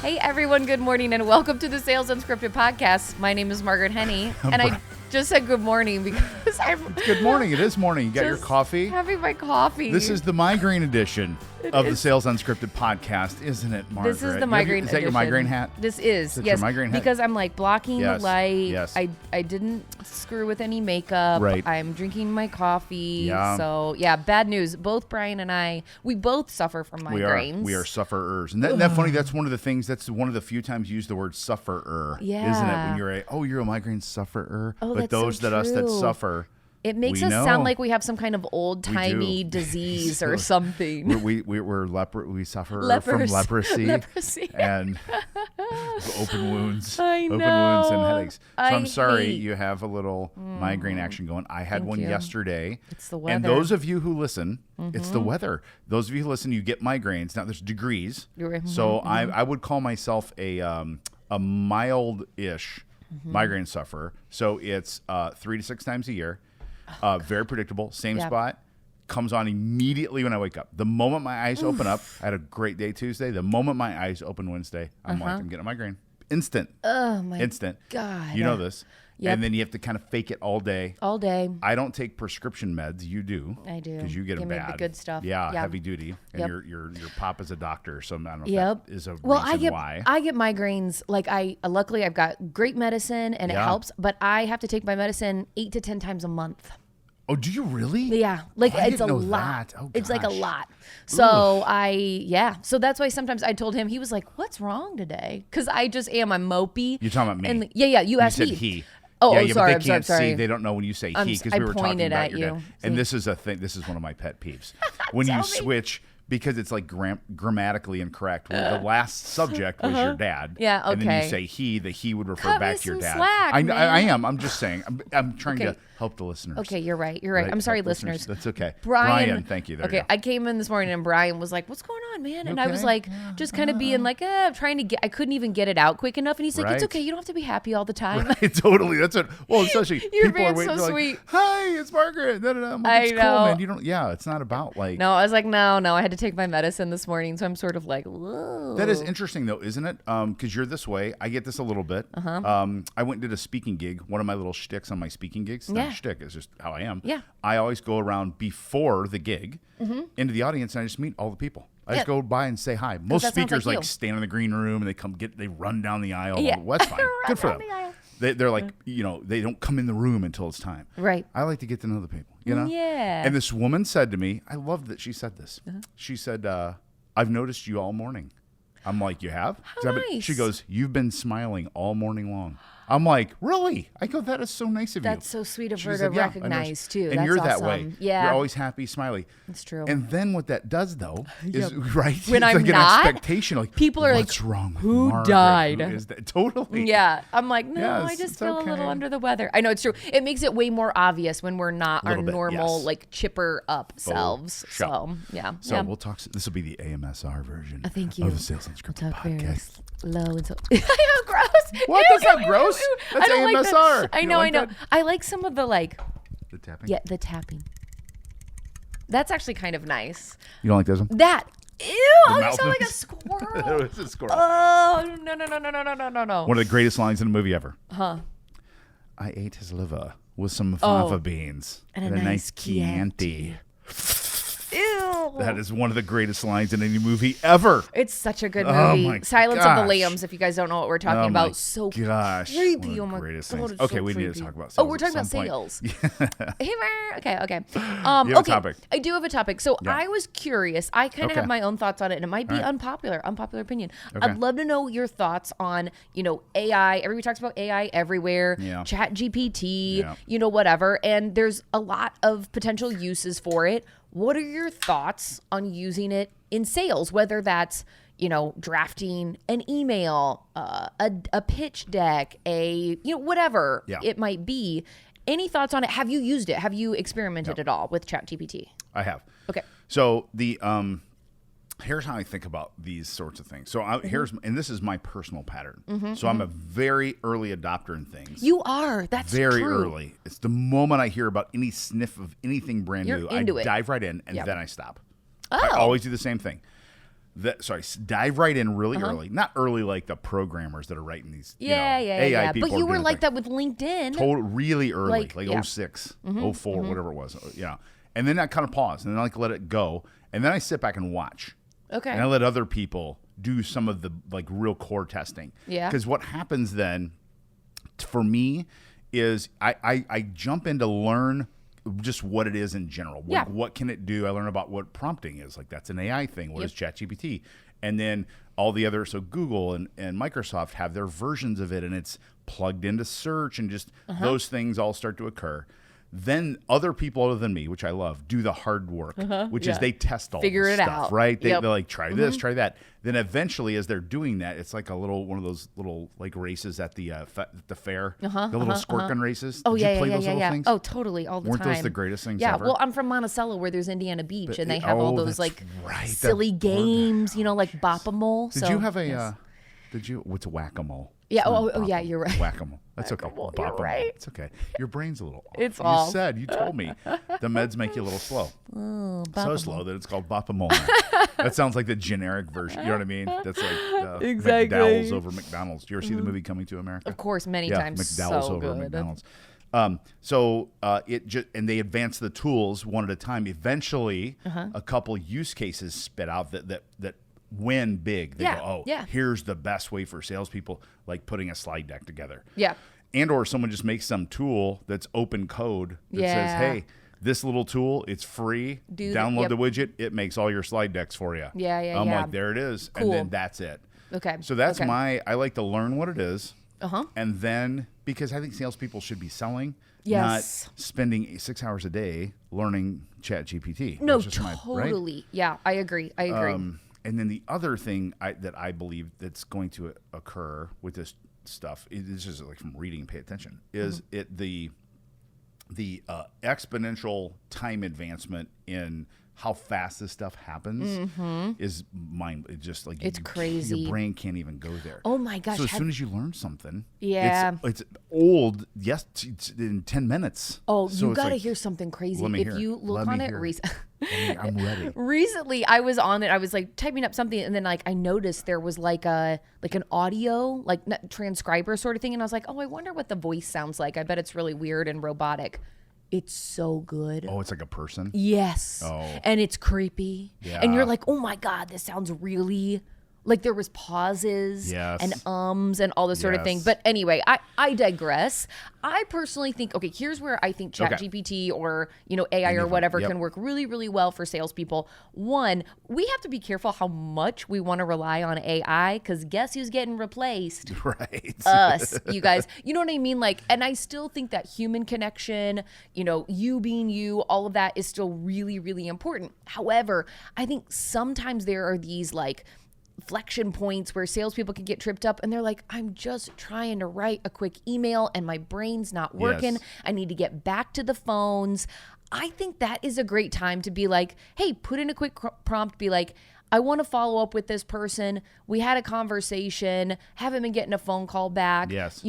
Hey everyone, good morning and welcome to the Sales Unscripted podcast. My name is Margaret Henney and I just said good morning because It's good morning. It is morning. You got your coffee? Having my coffee. This is the migraine edition of the Sales Unscripted podcast, isn't it, Margaret? This is the migraine edition. Is that your migraine hat? This is, yes. Your migraine hat? Because I'm like blocking the light. Yes. I didn't screw with any makeup. Right. I'm drinking my coffee. Yeah. So yeah, bad news. Both Brian and I, we both suffer from migraines. We are sufferers. And that funny, that's one of the things, that's one of the few times you use the word sufferer. Yeah. Isn't it? When you're a migraine sufferer. Oh, but that's so those that us that true. suffer, It makes we us know. sound like we have some kind of old-timey disease or something. we suffer Lepers. from leprosy, Leprosy. and open wounds. I Open wounds and know. headaches. So I I'm sorry hate- you have a little migraine action going. I had Thank one you. yesterday. It's the And weather. those of you who listen, it's the weather. Those of you who listen, you get migraines. Now there's degrees. So I would call myself a mild-ish migraine sufferer. So it's 3 to 6 times a year. Very predictable, same Yep. spot, comes on immediately when I wake up. The moment my eyes open up, I had a great day Tuesday. The moment my eyes open Wednesday, I'm like, I'm getting a migraine. Instant. Oh my Instant. God. You know this. Yep. And then you have to kind of fake it all day. All day. I don't take prescription meds. You do. I do. Because you get Give them me bad. the good stuff. Yeah, Yeah. heavy duty. And Yep. your pop is a doctor, so I don't know Yep. if that is a Well, reason why. I get migraines. Like luckily I've got great medicine and it Yeah. helps, but I have to take my medicine 8 to 10 times a month. Oh, do you really? Yeah, like I it's a didn't know lot. that. Oh, it's like a gosh. lot. So so that's why sometimes I told him, he was like, "What's wrong today?" Because I just am. I'm mopey. You're talking about me. And you You asked said me. he. Oh, yeah, oh, yeah, sorry, but I'm they can't sorry. see. They don't know when you say he because I we were talking pointed about at your you. dad. And this is a thing. This is one of my pet peeves. When Tell you me. switch, because it's like grammatically incorrect. Well, the last subject was your dad. Yeah, And then okay. you say he. The he would refer Cut back me to your some dad. slack, I man. am. I'm just saying. I'm trying to Okay. help the listeners. Okay, you're right. You're right. I'm sorry, Help listeners. That's okay. Brian, thank you. There okay, you go. I came in this morning and Brian was like, "What's going on, man?" And I was okay? like, Yeah. just kind of being like, trying to get. I couldn't even get it out quick enough. And he's like, "It's Right. okay. You don't have to be happy all the time." Right, totally. That's it. Well, especially You're people are being waiting. so they're sweet. Like, hi, it's Margaret. Da, da, da. I'm like, I it's know. cool, man. You don't. Yeah, it's not about like. No, I was like, no. I had to take my medicine this morning, so I'm sort of like, whoa. That is interesting, though, isn't it? Because you're this way. I get this a little bit. I went and did a speaking gig. One of my little shticks on my speaking gigs. It's not Yeah. a shtick. It's just how I am. Yeah. I always go around before the gig into the audience, and I just meet all the people. I just Yeah. go by and say hi. Most that sounds speakers like like you. stand in the green room and they run down the aisle. Yeah. Well, that's fine. Run Good for down them. the aisle. They're like, they don't come in the room until it's time. Right. I like to get to know the people, you know? Yeah. And this woman said to me, I love that she said this. She said, I've noticed you all morning. I'm like, you have? How nice. She goes, you've been smiling all morning long. I'm like, really? I go, that is so nice of you. That's so sweet of She her said, to "Yeah, I recognize, noticed." too. And That's you're that awesome. way. Yeah. You're always happy, smiley. It's true. And then what that does, though, is, Yep. right? When it's I'm like not, an expectation. Like, people are like, what's wrong with "Who Margaret? died?" Who is that? Totally. Yeah. I'm like, no, Yes, I just it's feel a okay. little under the weather. I know it's true. It makes it way more obvious when we're not our Little bit, normal, yes. like chipper up selves. sure. So, yeah. So yeah. we'll talk. This will be the AMSR version Thank you. of the Sales Unscripted podcast. Low and so. I know, gross. What? That's not gross. That's I don't like AMSR. that. I You know. don't I like know. that? I like some of the like. The tapping? Yeah, the tapping. That's actually kind of nice. You don't like this one? That. Ew! I mouth sound like a noise? squirrel. It's a squirrel. Oh no! One of the greatest lines in a movie ever. Huh? I ate his liver with some fava beans And a nice Chianti. Ew! That is one of the greatest lines in any movie ever. It's such a good Oh movie. my Silence of the gosh. Lambs. If you guys don't know what we're talking Oh my about, so gosh, creepy. one Oh of the my greatest god! things. It's Okay, so we need to creepy. talk about Oh, sales we're at talking about some point. sales. Hey, okay. You have a Okay, topic. I do have a topic. So Yeah. I was curious. I kind of Okay. have my own thoughts on it, and it might be All right. unpopular opinion. Okay. I'd love to know your thoughts on, AI. Everybody talks about AI everywhere. Yeah. Chat GPT, Yeah. whatever. And there's a lot of potential uses for it. What are your thoughts on using it in sales, whether that's drafting an email, a pitch deck, whatever Yeah. it might be. Any thoughts on it? Have you used it? Have you experimented at all with ChatGPT? I have. Okay. So here's how I think about these sorts of things. So and this is my personal pattern. So I'm a very early adopter in things. You are. That's very true. early. It's the moment I hear about any sniff of anything brand You're new, into I it. dive right in and Yep. then I stop. Oh. I always do the same thing. dive right in really early. Not early like the programmers that are writing these AI people. people. But you were like things. that with LinkedIn. Really early, like 06, 04, whatever it was. And then I kind of pause and then I let it go. And then I sit back and watch. Okay. And I let other people do some of the like real core testing. Yeah. Because what happens then for me is I jump in to learn just what it is in general. What can it do? I learn about what prompting is. Like that's an AI thing. What is ChatGPT? And then all the other, so Google and Microsoft have their versions of it, and it's plugged into search, and just those things all start to occur. Then other people other than me, which I love, do the hard work, which is they test all Figure this it stuff, out. right? They're like, try this, try that. Then eventually, as they're doing that, it's like one of those little like races at the fair, the little squirt gun races. Oh, Did you play those little things? Oh, totally, all the Weren't time. those the greatest things Yeah, ever? well, I'm from Monticello, where there's Indiana Beach, and they have all those that's like right, silly that games, like Bop-A-Mole. Did you have a? What's whack-a-mole? Yeah. Oh, yeah. You're right. Whack-a-mole. That's okay. Whack-a-mole, Bop-a-mole. you're right. It's okay. Your brain's a little off. It's off. You told me the meds make you a little slow. So slow that it's called Bop-a-mole. That sounds like the generic version. You know what I mean? That's like Exactly. McDowell's over McDonald's. Do you ever see the movie Coming to America? Of course, many times. McDowell's So over good. McDonald's. And they advance the tools one at a time. Eventually, a couple use cases spit out that win big. They go, here's the best way for salespeople, like putting a slide deck together. Yeah. And or someone just makes some tool that's open code that says, hey, this little tool, it's free. Download the widget. It makes all your slide decks for you. I'm like, there it is. Cool. And then that's it. Okay. So that's I like to learn what it is. And then, because I think salespeople should be selling, not spending 6 hours a day learning ChatGPT. No, totally. Yeah, I agree. And then the other thing that I believe that's going to occur with this stuff, this is like from reading, pay attention, is the exponential time advancement in how fast this stuff happens is it's just like it's crazy. Your brain can't even go there. Oh my gosh! So as soon as you learn something, it's old. Yes, in 10 minutes. Oh, so you got to hear something crazy. If you look on it recently. I'm ready. Recently, I was on it. I was like typing up something, and then like I noticed there was like an audio transcriber sort of thing, and I was like, oh, I wonder what the voice sounds like. I bet it's really weird and robotic. It's so good. Oh, it's like a person? Yes. Oh. And it's creepy. Yeah. And you're like, oh my God, this sounds really like there was pauses and and all this sort of thing. But anyway, I digress. I personally think, okay, here's where I think ChatGPT or, AI or whatever can work really, really well for salespeople. One, we have to be careful how much we want to rely on AI because guess who's getting replaced? Right. Us, you guys. You know what I mean? Like, and I still think that human connection, you being you, all of that is still really, really important. However, I think sometimes there are these like flexion points where salespeople can get tripped up and they're like, I'm just trying to write a quick email and my brain's not working. Yes. I need to get back to the phones. I think that is a great time to be like, hey, put in a quick prompt, be like, I want to follow up with this person. We had a conversation, haven't been getting a phone call back. Yes.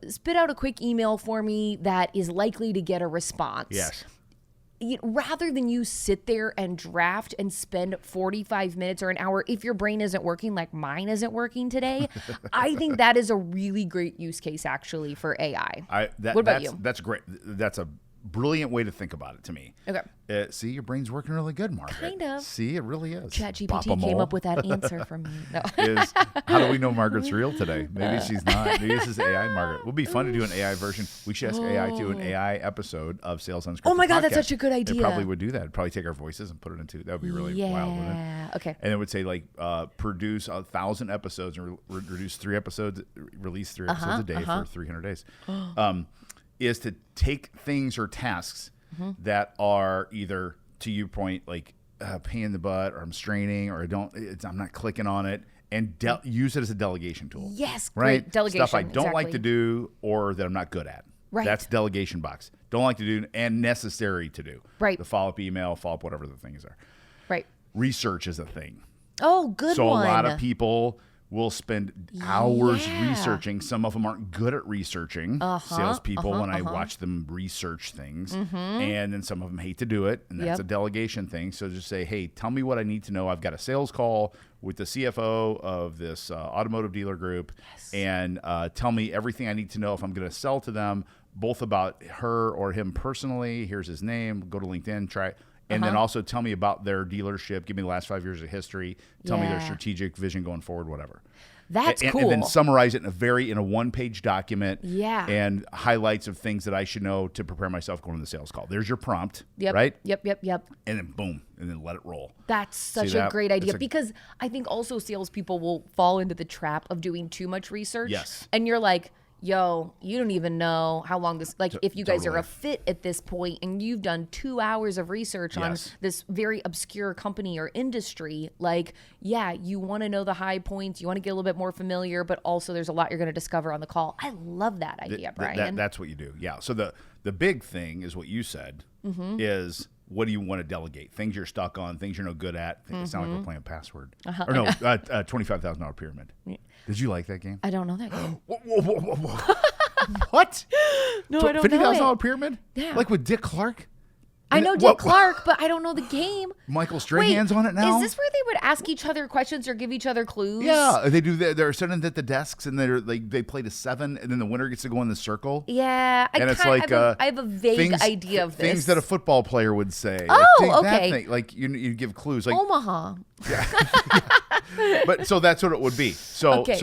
Spit out a quick email for me that is likely to get a response. Yes. Rather than you sit there and draft and spend 45 minutes or an hour, if your brain isn't working like mine isn't working today, I think that is a really great use case actually for AI. What about you? That's great. That's a brilliant way to think about it to me. Okay. See, your brain's working really good, Margaret. Kind of. See, it really is. ChatGPT came up with that answer for me. No. How do we know Margaret's real today? Maybe she's not. Maybe this is AI Margaret. It would be fun to do an AI version. We should ask AI to do an AI episode of Sales Unscripted. Oh my God, podcast. that's such a good idea. It probably would do that. It'd probably take our voices and put it into. That would be really wild, wouldn't it? Yeah. Okay. And it would say like produce 1,000 episodes and reduce 3 episodes, release 3 episodes a day for 300 days. Is to take things or tasks that are either, to your point, like pain in the butt, or I'm straining, or I'm not clicking on it, and use it as a delegation tool. Yes, right. Great. Delegation. Stuff I don't like to do or that I'm not good at. Right. That's delegation box. Don't like to do and necessary to do. Right. The follow-up email, follow-up whatever the things are. Right. Research is a thing. Oh, good so one. So a lot of people will spend hours researching. Some of them aren't good at researching, salespeople, when I watch them research things. And then some of them hate to do it, and that's a delegation thing. So just say, hey, tell me what I need to know. I've got a sales call with the CFO of this automotive dealer group, and tell me everything I need to know if I'm going to sell to them, both about her or him personally. Here's his name. Go to LinkedIn, try it. And then also tell me about their dealership. Give me the last 5 years of history. Tell me their strategic vision going forward, whatever. That's cool. And then summarize it in a one-page document. Yeah. And highlights of things that I should know to prepare myself going to the sales call. There's your prompt, Yep. right? Yep. And then boom, and then let it roll. That's such a great idea, because I think also salespeople will fall into the trap of doing too much research. Yes. And you're like, yo, you don't even know how long this, like if you guys are a fit at this point and you've done 2 hours of research on this very obscure company or industry, like, yeah, you want to know the high points, you want to get a little bit more familiar, but also there's a lot you're going to discover on the call. I love that idea, Brian. That's what you do. Yeah. So the big thing is what you said is, what do you want to delegate? Things you're stuck on, things you're no good at. It sounds like we're playing password. Or no, $25,000 pyramid. Did you like that game? I don't know that game. Whoa. What? No, I don't know $50,000 it. pyramid? Yeah. Like with Dick Clark? I know Dick Clark, but I don't know the game. Michael Strahan's on it now? Is this where they would ask each other questions or give each other clues? Yeah, they do. They're sitting at the desks, and they play to 7, and then the winner gets to go in the circle. Yeah, I have a vague idea of this. Things that a football player would say. Oh, okay. That thing. Like you give clues. Like Omaha. Yeah. But so that's what it would be. So Okay.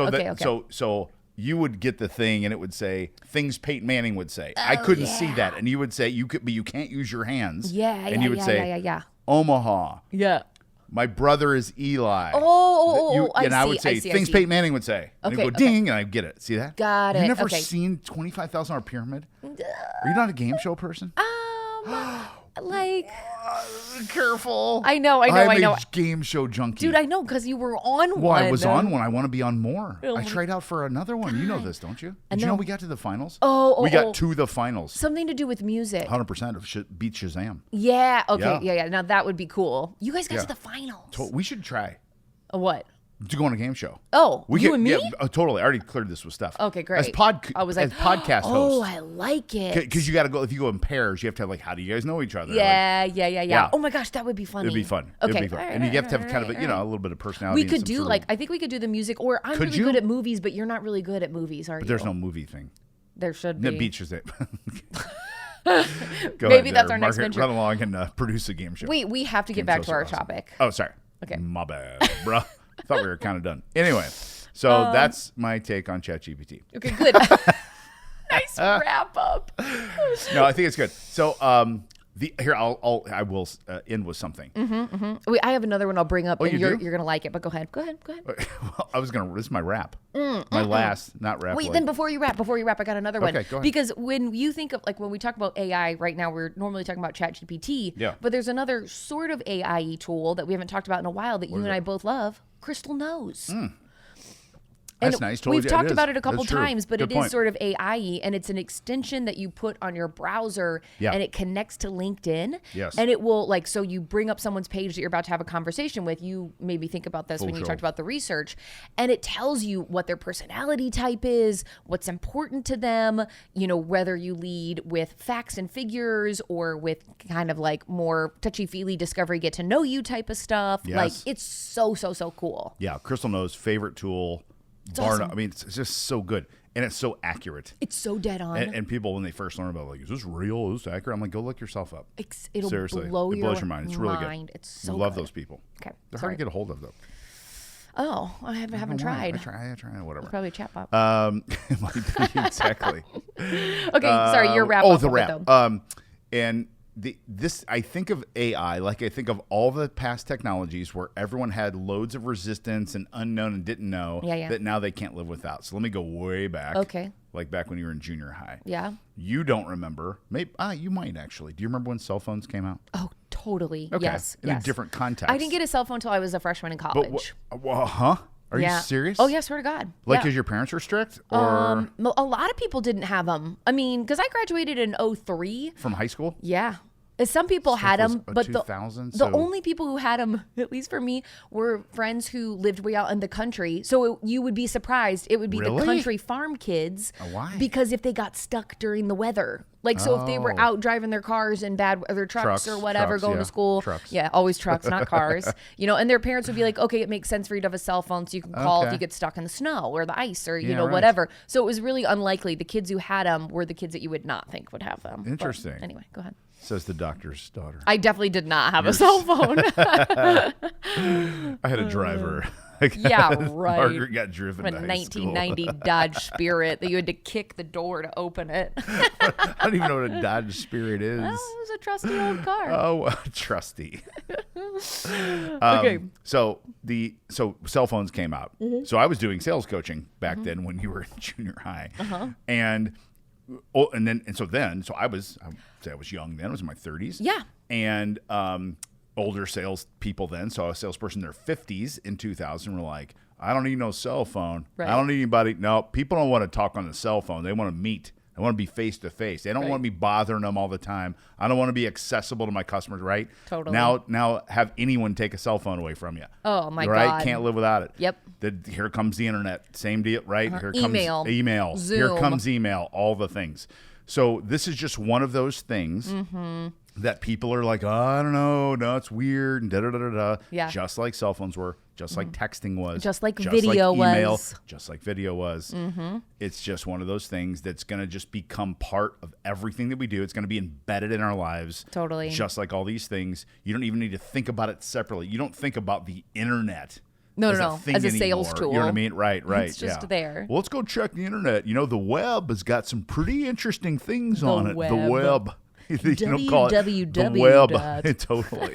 So you would get the thing, and it would say things Peyton Manning would say. I couldn't see that, and you would say but you can't use your hands. And you would say Omaha. Yeah. My brother is Eli. I would say things Peyton Manning would say. And you go ding, and I get it. See that? Got it. You've never seen $25,000 pyramid? Are you not a game show person? Like, careful. I know. I'm a game show junkie. Dude, I know, because you were on one. Well, I was on one. I want to be on more. Oh I tried out for another one. You know this, don't you? Did you know we got to the finals? We got to the finals. Something to do with music. 100% of beat Shazam. Yeah. Okay. Yeah. Now that would be cool. You guys got to the finals. We should try. What? To go on a game show. Oh, and me? Yeah, totally. I already cleared this with stuff. Okay, great. As podcast hosts. Oh, I like it. Because you got to go, if you go in pairs, you have to have, like, how do you guys know each other? Yeah. Oh my gosh, that would be funny. It'd be fun. Okay. It'd be fun. And you have to have kind of a little bit of personality. We could do, I think we could do the music, or I'm really good at movies, but you're not really good at movies, are you? But there's no movie thing. There should be. That beat Shazam. Maybe that's our next venture. Run along and produce a game show. Wait, we have to get back to our topic. Oh, sorry. Okay. My bad, bro. Thought we were kind of done. Anyway, so that's my take on ChatGPT. Okay, good. Nice wrap up. No, I think it's good. So I will end with something. Wait, I have another one I'll bring up, and you you're do? gonna like it. But go ahead. Well, this is my wrap. My last, not wrap. Wait, then before you wrap, I got another one. Okay, go ahead. Because when you think of, when we talk about AI right now, we're normally talking about ChatGPT. Yeah. But there's another sort of AI tool that we haven't talked about in a while that you and I both love. Crystal Knows. That's nice. We've talked about it a couple times, but Good it point. is sort of AI, and it's an extension that you put on your browser, and it connects to LinkedIn. Yes. And it will, so you bring up someone's page that you're about to have a conversation with. You maybe think about this when you talked about the research, and it tells you what their personality type is, what's important to them, whether you lead with facts and figures or with kind of more touchy-feely discovery, get to know you type of stuff. Yes. It's so cool. Yeah, Crystal Knows, favorite tool. It's awesome. I mean, it's just so good. And it's so accurate. It's so dead on. And people, when they first learn about is this real? Is this accurate? I'm like, go look yourself up. It'll Seriously. blow it blows your mind. It's really good. It's so love good. those people. Okay. They're hard to get a hold of, though. Oh, I haven't tried. I try, whatever. It's probably a chatbot. It might be, exactly. Okay, sorry, your wrap. The wrap. And this, I think of AI like I think of all the past technologies where everyone had loads of resistance and unknown and didn't know that now they can't live without. So let me go way back. Okay. Like back when you were in junior high. Yeah. You don't remember. Maybe you might actually. Do you remember when cell phones came out? Oh, totally. Okay. Yes. In a different context. I didn't get a cell phone until I was a freshman in college. Are you serious? Oh, yeah, swear to God. Because your parents were strict? Or a lot of people didn't have them. I mean, because I graduated in 2003. From high school? Yeah. Some people had was them, a but 2000, the so- only people who had them, at least for me, were friends who lived way out in the country. So you would be surprised. It would be Really? the country farm kids. Why? Because if they got stuck during the weather. Like, so if they were out driving their cars in bad weather, trucks or whatever, going yeah. to school. Trucks. Yeah, always trucks, not cars. And their parents would be like, okay, it makes sense for you to have a cell phone so you can call if Okay. you get stuck in the snow or the ice or, Yeah, right. whatever. So it was really unlikely. The kids who had them were the kids that you would not think would have them. But Interesting. anyway, go ahead. Says the doctor's daughter. I definitely did not have a cell phone. I had a driver. Yeah, right. Margaret got driven A to high 1990 Dodge Spirit that you had to kick the door to open it. I don't even know what a Dodge Spirit is. Well, it was a trusty old car. Oh, trusty. Okay. So cell phones came out. Mm-hmm. So I was doing sales coaching back then when you were in junior high, Uh-huh. and so I was young then. I was in my 30s. Yeah. And older sales people then. So a salesperson in their 50s in 2000 were like, I don't need no cell phone. Right. I don't need anybody. No, people don't want to talk on the cell phone. They want to meet. They want to be face to face. They don't Right. want to be bothering them all the time. I don't want to be accessible to my customers, right? Totally. Now have anyone take a cell phone away from you. Oh, my right? God. Can't live without it. Yep. Here comes the internet. Same deal, right? Here comes Email. email. Zoom. Here comes email. All the things. So this is just one of those things that people are like, oh, I don't know. No, it's weird. And da-da-da-da-da. Yeah. Just like cell phones were. Just like texting was. Just like video email, was. Just like video was. It's just one of those things that's going to just become part of everything that we do. It's going to be embedded in our lives. Totally. Just like all these things. You don't even need to think about it separately. You don't think about the internet. No, as no, thing as a sales anymore. tool. You know what I mean? Right. It's just yeah. there. Well, let's go check the internet. The web has got some pretty interesting things on it. The web. web. Call it the web. Totally.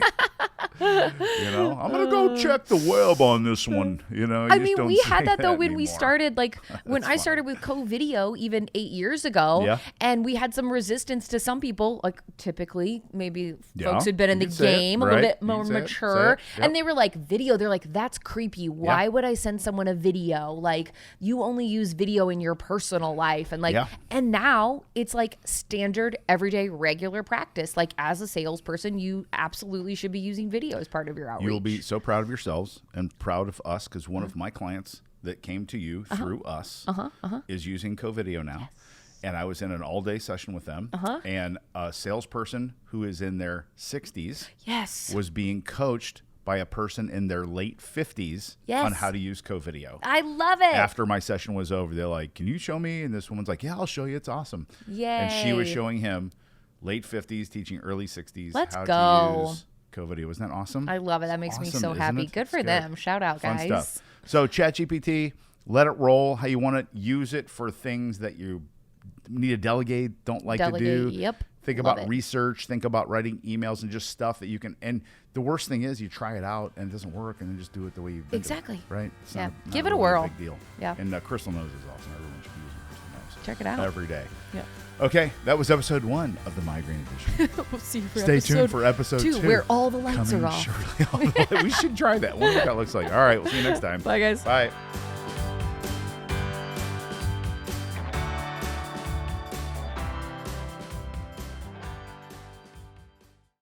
I'm gonna go check the web on this one. I mean, we had that though when we started, like when I started with co-video even 8 years ago, Yeah. and we had some resistance to some people, like typically maybe Yeah, folks who'd been in you the can say it, game a little right. bit You more can say it, mature, say it. Yep. and they were like, video, they're like, that's creepy. Why would I send someone a video? Like, you only use video in your personal life. And like, Yeah. and now it's like standard, everyday, regular practice. Like as a salesperson, you absolutely should be using video as part of your outreach. You'll be so proud of yourselves and proud of us because one of my clients that came to you through us is using co-video now. And I was in an all-day session with them. And a salesperson who is in their 60s Yes. was being coached by a person in their late 50s Yes. on how to use co-video. I love it. After my session was over, they're like, can you show me? And this woman's like, yeah, I'll show you. It's awesome. Yay. And she was showing him late 50s, teaching early 60s Let's how go. to use co-video. Isn't that awesome? I love it. That makes me Awesome, so isn't happy. it? Good for It's them. Shout out, Fun guys. stuff. So ChatGPT, let it roll how you want it. Use it for things that you need to delegate, don't like to do. Yep. Think Love about it. research. Think about writing emails and just stuff that you can. And the worst thing is you try it out and it doesn't work, and then just do it the way you've been Exactly. doing it, right? It's Yeah. not Give it a really whirl. big deal. Yeah. And Crystal Knows is awesome. Everyone should be using Crystal Knows. Check it out. Every day. Yep. Okay, that was episode 1 of the Migraine Edition. We'll see you for Stay episode tuned for episode 2, where all the lights coming are off. shortly. We should try that. Wonder what that looks like. All right, we'll see you next time. Bye, guys. Bye.